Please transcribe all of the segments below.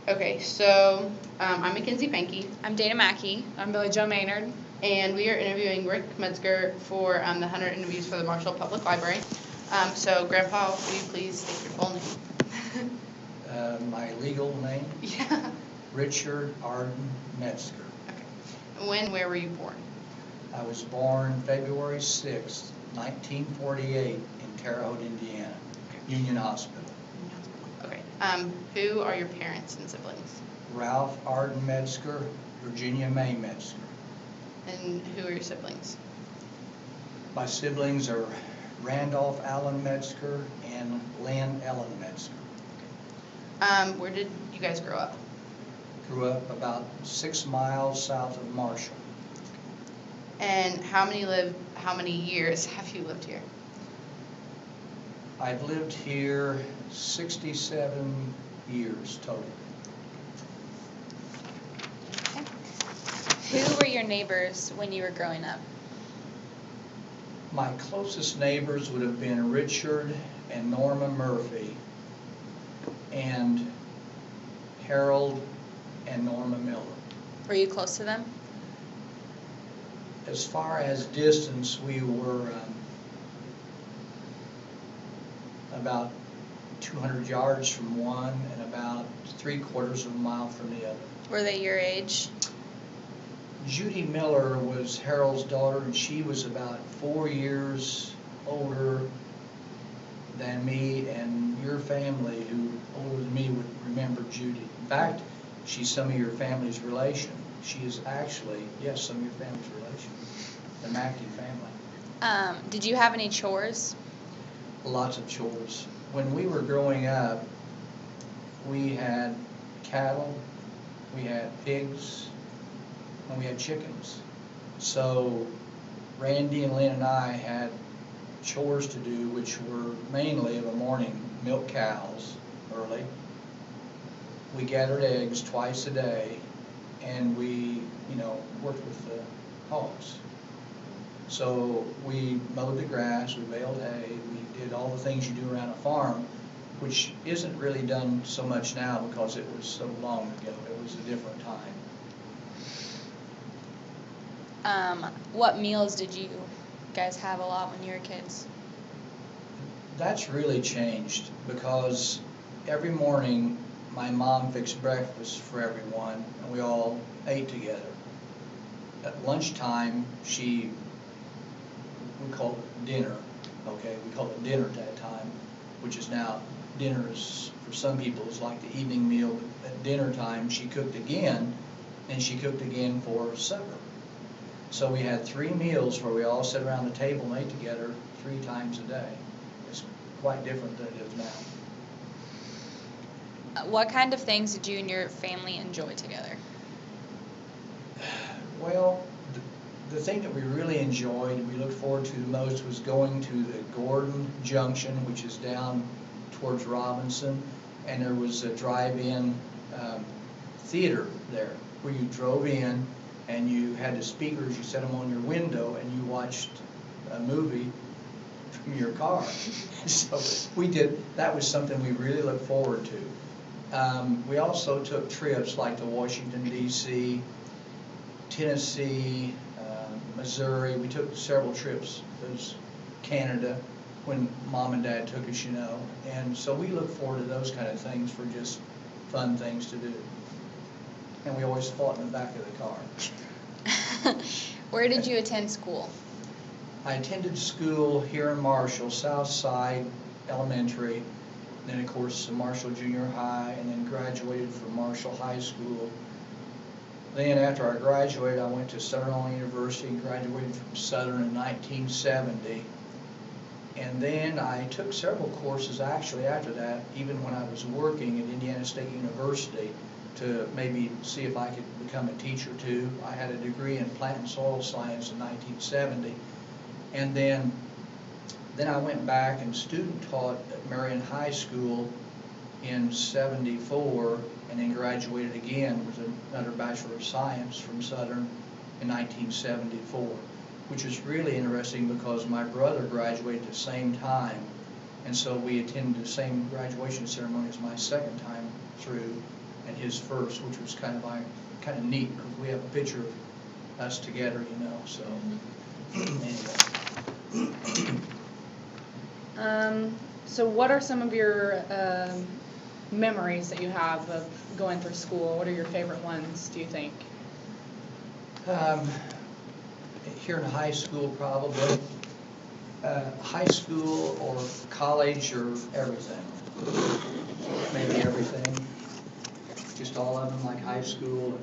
Okay, so I'm Mackenzie Pankey, I'm Dana Mackey. I'm Billy Joe Maynard. and we are interviewing Rick Medsker for the 100 interviews for the Marshall Public Library. So, Grandpa, will you please state your full name? My legal name? Yeah. Richard Arden Medsker. Okay. When and where were you born? I was born February 6, 1948 in Terre Haute, Indiana, Union Hospital. Okay. Who are your parents and siblings? Ralph Arden Medsker, Virginia May Medsker. And who are your siblings? My siblings are Randolph Allen Medsker and Lynn Ellen Medsker. Where did you guys grow up? Grew up about 6 miles south of Marshall. And how many years have you lived here? I've lived here 67 years total. Okay. Who were your neighbors when you were growing up? My closest neighbors would have been Richard and Norma Murphy and Harold and Norma Miller. Were you close to them? As far as distance, we were about 200 yards from one and about 3/4 of a mile from the other. Were they your age? Judy Miller was Harold's daughter, and she was about 4 years older than me, and your family, who older than me, would remember Judy. In fact, she's some of your family's relation. She is actually, yes, some of your family's relation, the Mackey family. Did you have any chores? Lots of chores. When we were growing up, we had cattle, we had pigs, and we had chickens. So Randy and Lynn and I had chores to do, which were mainly of a morning milk cows early. We gathered eggs twice a day, and we, worked with the hogs. So we mowed the grass, we baled hay, we did all the things you do around a farm, which isn't really done so much now because it was so long ago. It was a different time. What meals did you guys have a lot when you were kids? That's really changed because every morning my mom fixed breakfast for everyone and we all ate together. At lunchtime, we called it dinner, okay? We called it dinner at that time, which is now dinner is, for some people, is like the evening meal. But at dinner time, she cooked again, and she cooked again for supper. So we had 3 meals where we all sat around the table and ate together 3 times a day. It's quite different than it is now. What kind of things did you and your family enjoy together? Well, the thing that we really enjoyed and we looked forward to the most was going to the Gordon Junction, which is down towards Robinson, and there was a drive-in theater there where you drove in and you had the speakers, you set them on your window, and you watched a movie from your car. So that was something we really looked forward to. We also took trips like to Washington, D.C., Tennessee, Missouri. We took several trips. There's Canada when Mom and Dad took us, and so we look forward to those kind of things for just fun things to do. And we always fought in the back of the car. Where did you attend school? I attended school here in Marshall, South Side Elementary, then of course Marshall Junior High, and then graduated from Marshall High School. Then after I graduated, I went to Southern Illinois University and graduated from Southern in 1970. And then I took several courses actually after that, even when I was working at Indiana State University, to maybe see if I could become a teacher too. I had a degree in plant and soil science in 1970. And then I went back and student taught at Marion High School in 74, and then graduated again with another Bachelor of Science from Southern in 1974, which is really interesting because my brother graduated at the same time, and so we attended the same graduation ceremony as my second time through, and his first, which was kind of neat, because we have a picture of us together, you know, so, anyway. So what are some of your memories that you have of going through school? What are your favorite ones, do you think? Here in high school, probably. High school or college or everything. Maybe everything. Just all of them, like high school.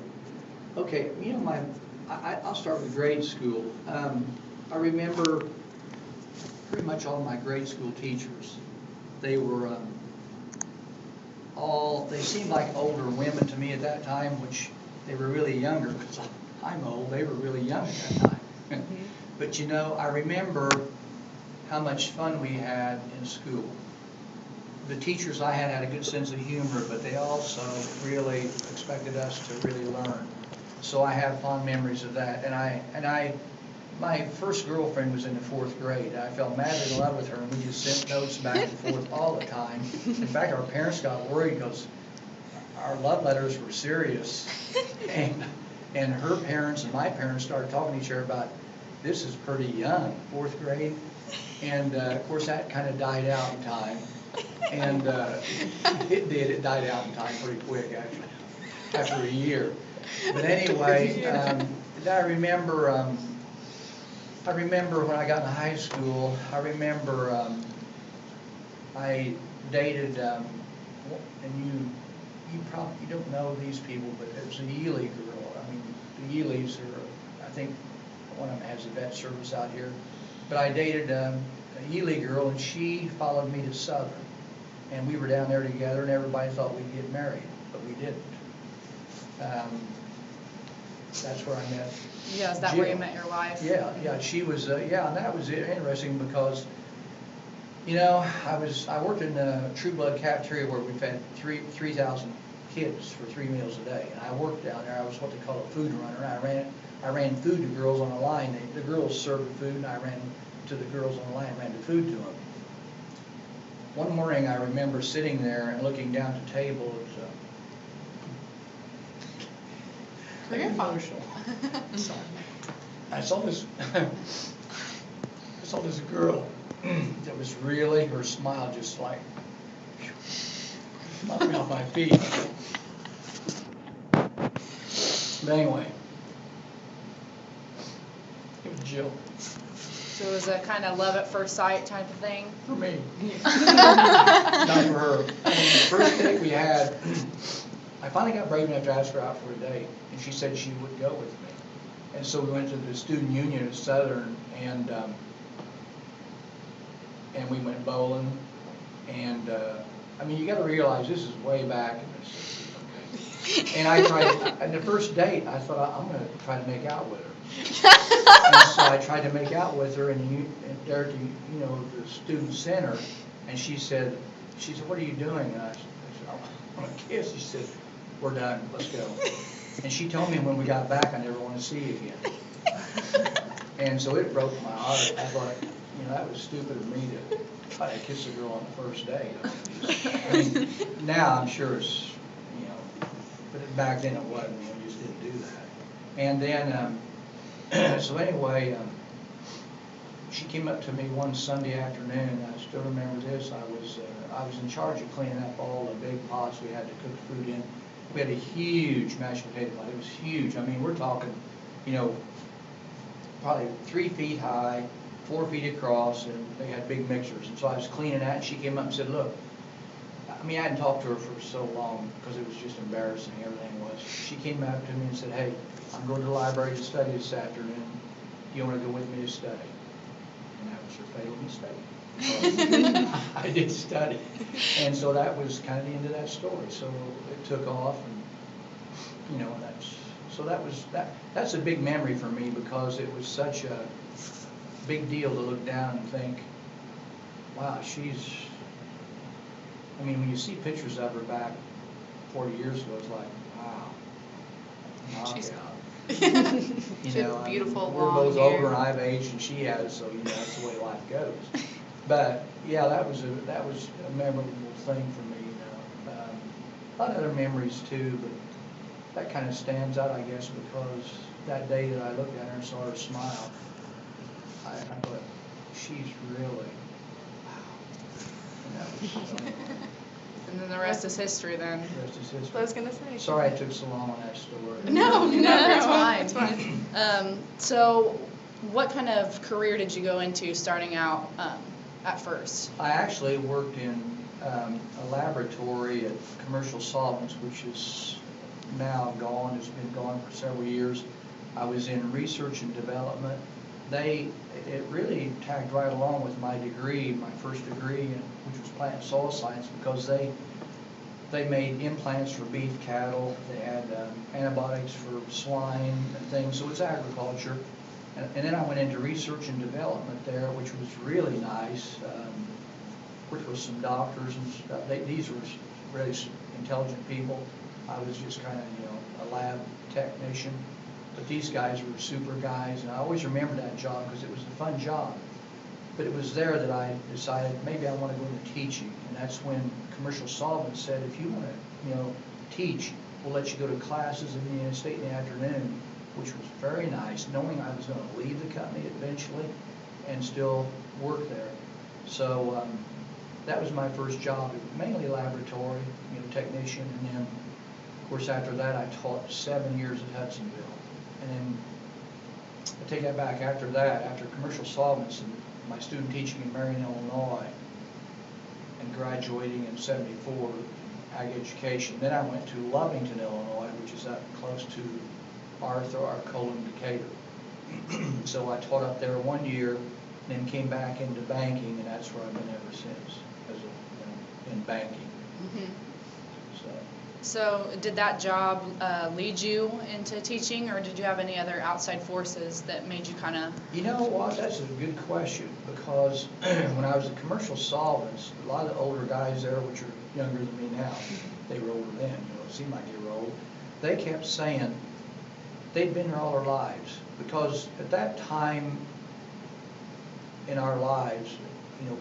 Okay, you know, I'll start with grade school. I remember pretty much all my grade school teachers. They were they seemed like older women to me at that time, which they were really younger, because I'm old. They were really young at that time. Mm-hmm. But you know, I remember how much fun we had in school. The teachers I had a good sense of humor, but they also really expected us to really learn. So I have fond memories of that. And my first girlfriend was in the 4th grade. I fell madly in love with her, and we just sent notes back and forth all the time. In fact, our parents got worried because our love letters were serious. And her parents and my parents started talking to each other about, this is pretty young, 4th grade. And of course that kind of died out in time. And it died out in time pretty quick, actually, after a year. But anyway, I remember when I got in high school, I remember I dated, and you probably don't know these people, but it was a Ely girl. I mean, the Elys are, I think one of them has a vet service out here. But I dated a Ely girl, and she followed me to Southern. And we were down there together, and everybody thought we'd get married, but we didn't. That's where I met Yeah, is that Jill. where you met your wife? Yeah, she was, and that was interesting because, you know, I worked in a True Blood cafeteria where we fed 3,000 kids for 3 meals a day, and I worked down there. I was what they call a food runner. I ran food to girls on a line. The girls served food, and I ran to the girls on the line and ran the food to them. One morning, I remember sitting there and looking down at the table. Emotional. I saw this girl that was really, her smile just like knocked me off my feet. But anyway, it was Jill. So it was a kind of love at first sight type of thing? For me. Not for her. I mean, the first date we had, I finally got brave enough to ask her out for a date, and she said she would go with me. And so we went to the student union at Southern, and we went bowling. And I mean, you got to realize this is way back in the 60s, okay? And I tried, and the first date, I thought I'm going to try to make out with her. And so I tried to make out with her, and there to the student center, and she said, what are you doing? And I said, I want to kiss. She said, we're done, let's go. And she told me when we got back, I never want to see you again. And so it broke my heart. I thought, that was stupid of me to try to kiss a girl on the first date. I mean, now I'm sure it's, but back then it wasn't. You just didn't do that. And then, so anyway, she came up to me one Sunday afternoon. I still remember this. I was in charge of cleaning up all the big pots we had to cook food in. We had a huge mashed potato pot. It was huge. I mean, we're talking, probably 3 feet high, 4 feet across, and they had big mixers. And so I was cleaning that, and she came up and said, look, I mean, I hadn't talked to her for so long because it was just embarrassing, everything was. She came up to me and said, hey, I'm going to the library to study this afternoon. Do you want to go with me to study? And that was her fatal mistake. I did study. And so that was kind of the end of that story. So it took off, and, that's a big memory for me because it was such a big deal to look down and think, wow, I mean, when you see pictures of her back 40 years ago, it's like, wow. She's She had beautiful we're long both hair. older, and I've aged, and she has, so that's the way life goes. But yeah, that was a memorable thing for me. A lot of other memories too, but that kind of stands out, I guess, because that day that I looked at her and saw her smile, I thought, she's really, wow. And that was so fun. And then the rest is history then. The rest is history. I was gonna say. Sorry I took so long on that story. No, It's fine. It's fine. So what kind of career did you go into starting out at first? I actually worked in a laboratory at Commercial Solvents, which is now gone. It's been gone for several years. I was in research and development. It really tagged right along with my degree, my first degree, which was plant and soil science, because they made implants for beef cattle. They had antibiotics for swine and things. So it's agriculture. And then I went into research and development there, which was really nice. Worked with some doctors and stuff. These were really intelligent people. I was just kind of, a lab technician. But these guys were super guys, and I always remember that job because it was a fun job. But it was there that I decided maybe I want to go into teaching, and that's when Commercial Solvents said, if you want to, teach, we'll let you go to classes in the state in the afternoon, which was very nice, knowing I was going to leave the company eventually and still work there. So that was my first job, mainly laboratory, technician, and then, of course, after that I taught 7 years at Hudsonville. And then, I take that back, after that, after Commercial Solvents and my student teaching in Marion, Illinois, and graduating in '74, ag education, then I went to Lovington, Illinois, which is up close to Arthur, Arcola, and Decatur. So I taught up there 1 year, and then came back into banking, and that's where I've been ever since, in banking. Mm-hmm. So. So did that job lead you into teaching, or did you have any other outside forces that made you kind of? You know what, that's a good question, because when I was at Commercial Solvents, a lot of the older guys there, which are younger than me now, they were older then, it seemed like they were old, they kept saying they'd been there all their lives, because at that time in our lives,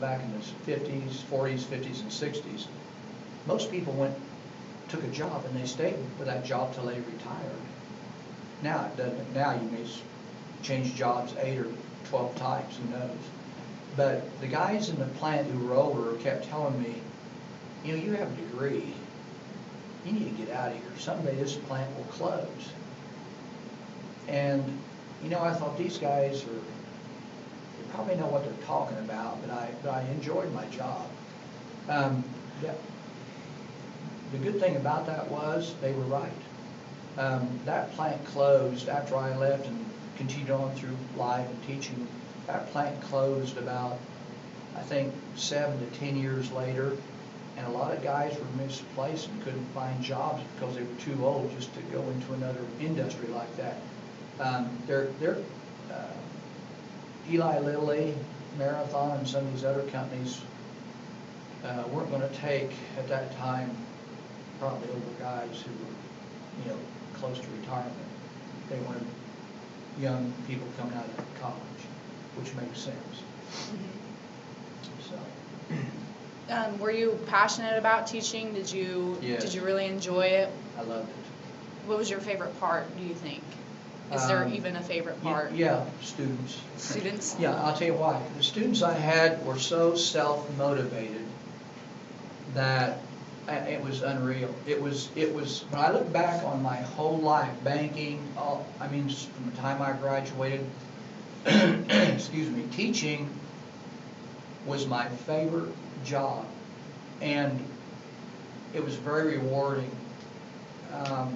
back in the 50s, 40s, 50s, and 60s, most people took a job and they stayed with that job till they retired. Now it doesn't. Now you may change jobs 8 or 12 times, who knows. But the guys in the plant who were older kept telling me, you have a degree. You need to get out of here. Someday this plant will close. And, I thought these guys they probably know what they're talking about, but I enjoyed my job. The good thing about that was they were right. That plant closed after I left and continued on through life and teaching. That plant closed about, I think, 7 to 10 years later, and a lot of guys were misplaced and couldn't find jobs because they were too old just to go into another industry like that. Eli Lilly, Marathon, and some of these other companies weren't going to take, at that time, probably older guys who were, close to retirement. They wanted young people coming out of college, which makes sense. Mm-hmm. So. Were you passionate about teaching? Did you really enjoy it? I loved it. What was your favorite part, do you think? Is there even a favorite part? Yeah, students. Students? Yeah, I'll tell you why. The students I had were so self-motivated that it was unreal. It was when I look back on my whole life, banking, from the time I graduated, excuse me, teaching was my favorite job, and it was very rewarding. I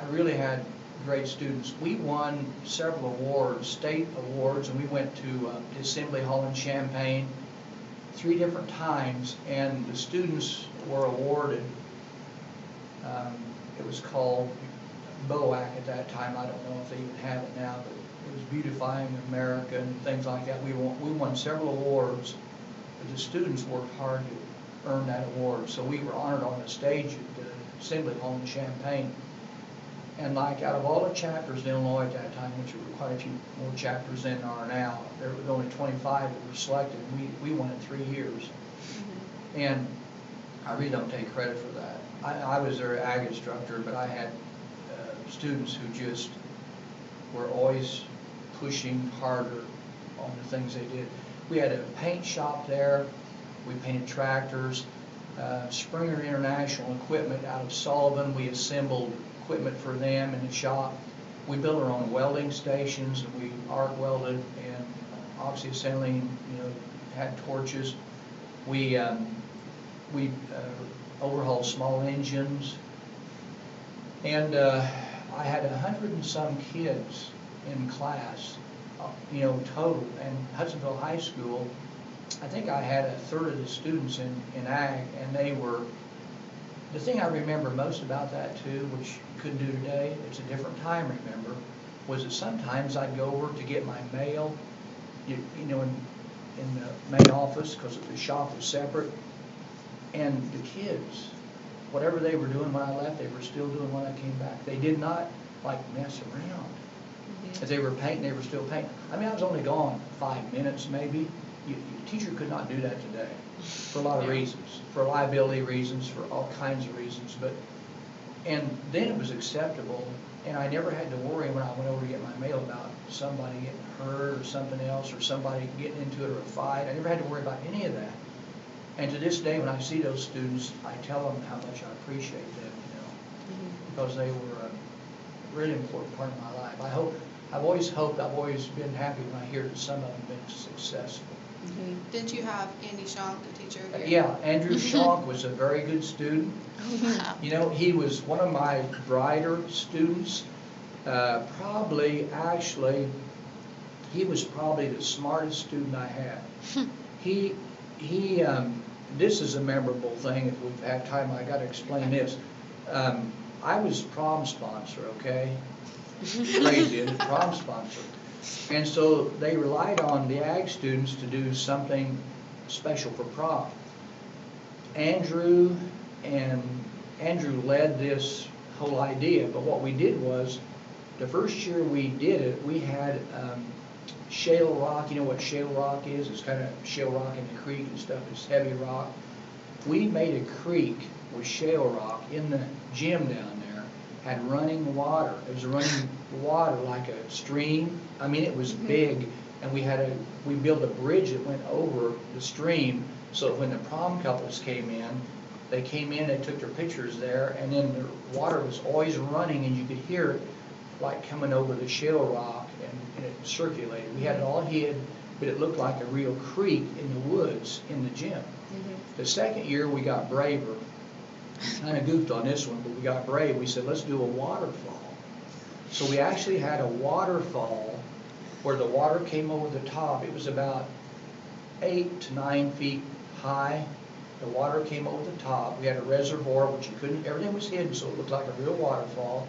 really had great students. We won several awards, state awards, and we went to the Assembly Hall in Champaign 3 different times, and the students were awarded, it was called BOAC at that time. I don't know if they even have it now, but it was Beautifying America and things like that. We won several awards, but the students worked hard to earn that award. So we were honored on the stage at the Assembly Hall in Champaign. And like out of all the chapters in Illinois at that time, which were quite a few more chapters than there are now, there were only 25 that were selected. We won it 3 years. Mm-hmm. And I really don't take credit for that. I was their ag instructor, but I had students who just were always pushing harder on the things they did. We had a paint shop there. We painted tractors. Springer International Equipment out of Sullivan, we assembled equipment for them in the shop. We built our own welding stations, and we arc welded and oxy-acetylene, had torches. We overhauled small engines, and I had 100 and some kids in class, total. And Hudsonville High School, I think I had a third of the students in ag, and they were, the thing I remember most about that too, which you couldn't do today, it's a different time, remember, was that sometimes I'd go over to get my mail, in the main office, because the shop was separate, and the kids, whatever they were doing when I left, they were still doing when I came back. They did not mess around. As they were painting, they were still painting. I mean, I was only gone 5 minutes maybe. Your teacher could not do that today for a lot of reasons, for liability reasons, for all kinds of reasons. And then it was acceptable, and I never had to worry when I went over to get my mail about somebody getting hurt or something else, or somebody getting into it or a fight. I never had to worry about any of that. And to this day, when I see those students, I tell them how much I appreciate them, because they were a really important part of my life. I've always been happy when I hear that some of them have been successful. Didn't you have Andy Schonk, a teacher here? Yeah, Andrew Schonk was a very good student. Wow. He was one of my brighter students. He was probably the smartest student I had. This is a memorable thing. If we've had time, I got to explain this. I was prom sponsor, okay? Crazy, and prom sponsor. And so they relied on the ag students to do something special for prom. Andrew led this whole idea, but what we did was, the first year we did it, we had shale rock. You know what shale rock is? It's kind of shale rock in the creek and stuff. It's heavy rock. We made a creek with shale rock in the gym down there, had running water. It was running water like a stream. I mean, it was big, and we built a bridge that went over the stream, so that when the prom couples came in, they took their pictures there, and then the water was always running, and you could hear it like coming over the shale rock, and it circulated. We had it all hid, but it looked like a real creek in the woods in the gym. The second year we got braver. Kind of goofed on this one, but we got brave. We said, let's do a waterfall. So we actually had a waterfall where the water came over the top. It was about 8 to 9 feet high. The water came over the top. We had a reservoir, which everything was hidden, so it looked like a real waterfall.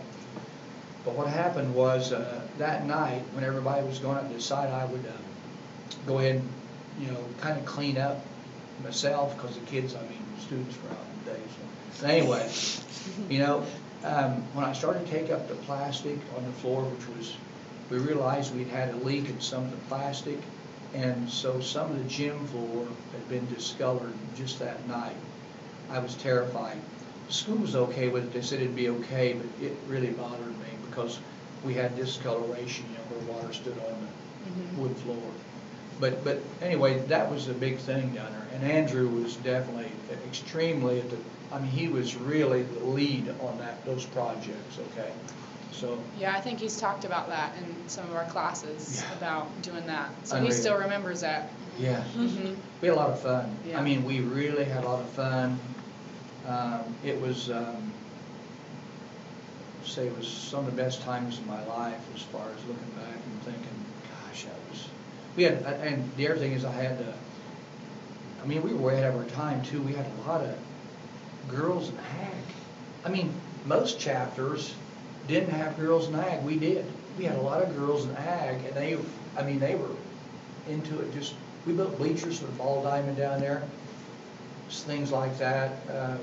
But what happened was that night, when everybody was going up to decide, I would go ahead and, kind of clean up myself, because the kids, students were out in the day. So anyway, when I started to take up the plastic on the floor, we realized we'd had a leak in some of the plastic, and so some of the gym floor had been discolored just that night. I was terrified. School was okay with it. They said it'd be okay, but it really bothered me, because we had discoloration, where water stood on the wood floor. But anyway, that was a big thing down there. And Andrew was definitely extremely he was really the lead on those projects, okay? So yeah, I think he's talked about that in some of our classes, about doing that. So Unreal. he still remembers that. yeah, we had a lot of fun. Yeah. We really had a lot of fun. It was some of the best times of my life, as far as looking back and thinking, gosh, and the other thing is we were way ahead of our time too. We had a lot of girls in ag. Most chapters didn't have girls in ag. We did. We had a lot of girls in ag, and they were into it. We built bleachers for the ball diamond down there, things like that.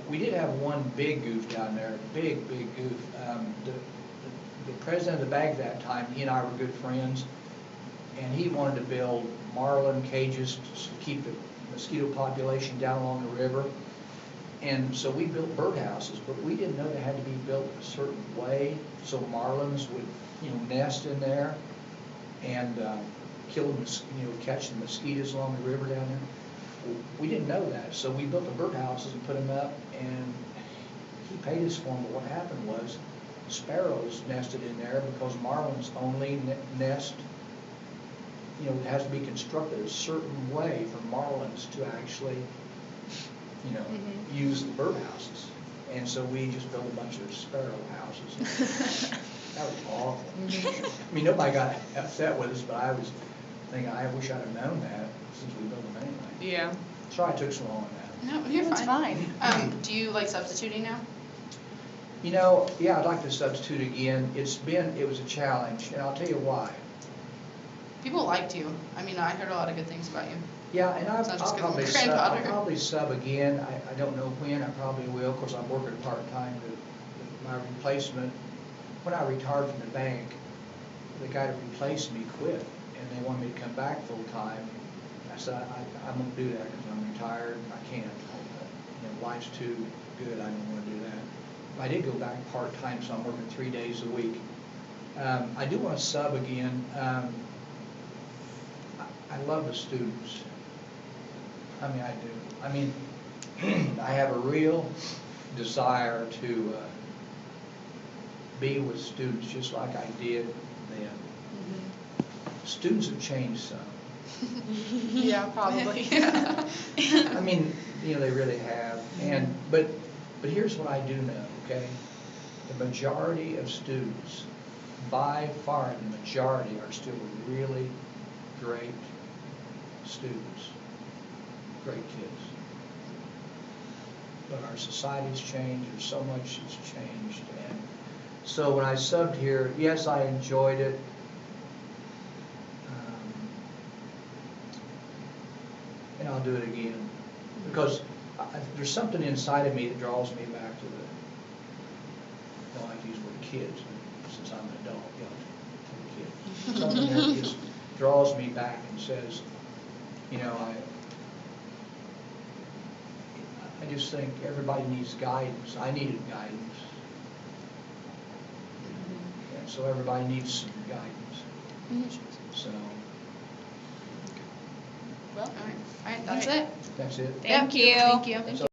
We did have one big goof down there, big goof. The president of the bag that time, he and I were good friends, and he wanted to build marlin cages to keep the mosquito population down along the river. And so we built birdhouses, but we didn't know they had to be built a certain way so marlins would, nest in there and kill them, catch the mosquitoes along the river down there. We didn't know that, so we built the birdhouses and put them up, and he paid us for them. But what happened was sparrows nested in there because marlins only nest. It has to be constructed a certain way for marlins to actually, use the birdhouses. And so we just built a bunch of sparrow houses. That was awful. I mean, nobody got upset with us, but I was thinking, I wish I'd have known that since we built them anyway. Yeah. Sorry I took so long on that. No, you're It's fine. Do you like substituting now? Yeah, I'd like to substitute again. It was a challenge, and I'll tell you why. People liked you. I mean, I heard a lot of good things about you. Yeah, and It's not just 'cause I'm I'll granddaughter. probably sub again. I don't know when. I probably will. Of course, I'm working part-time. My replacement, when I retired from the bank, the guy that replaced me quit, and they wanted me to come back full-time. I said, I'm going to do that because I'm retired. I can't. Life's too good. I don't want to do that. I did go back part-time, so I'm working 3 days a week. I do want to sub again. I love the students. I mean, I do. I mean, I have a real desire to be with students just like I did then. Students have changed some. Yeah, probably. Yeah. I mean, they really have. But here's what I do know, okay? The majority of students, by far the majority, are still really great students, great kids. But our society's changed, there's so much that's changed. And so when I subbed here, yes, I enjoyed it. And I'll do it again. Because there's something inside of me that draws me back to I don't like to use the word kids, since I'm an adult, to the kids. Something there just draws me back and says, I just think everybody needs guidance. I needed guidance. And so everybody needs some guidance. So. Well, all right, that's it. That's it. Thank you. Thank you. So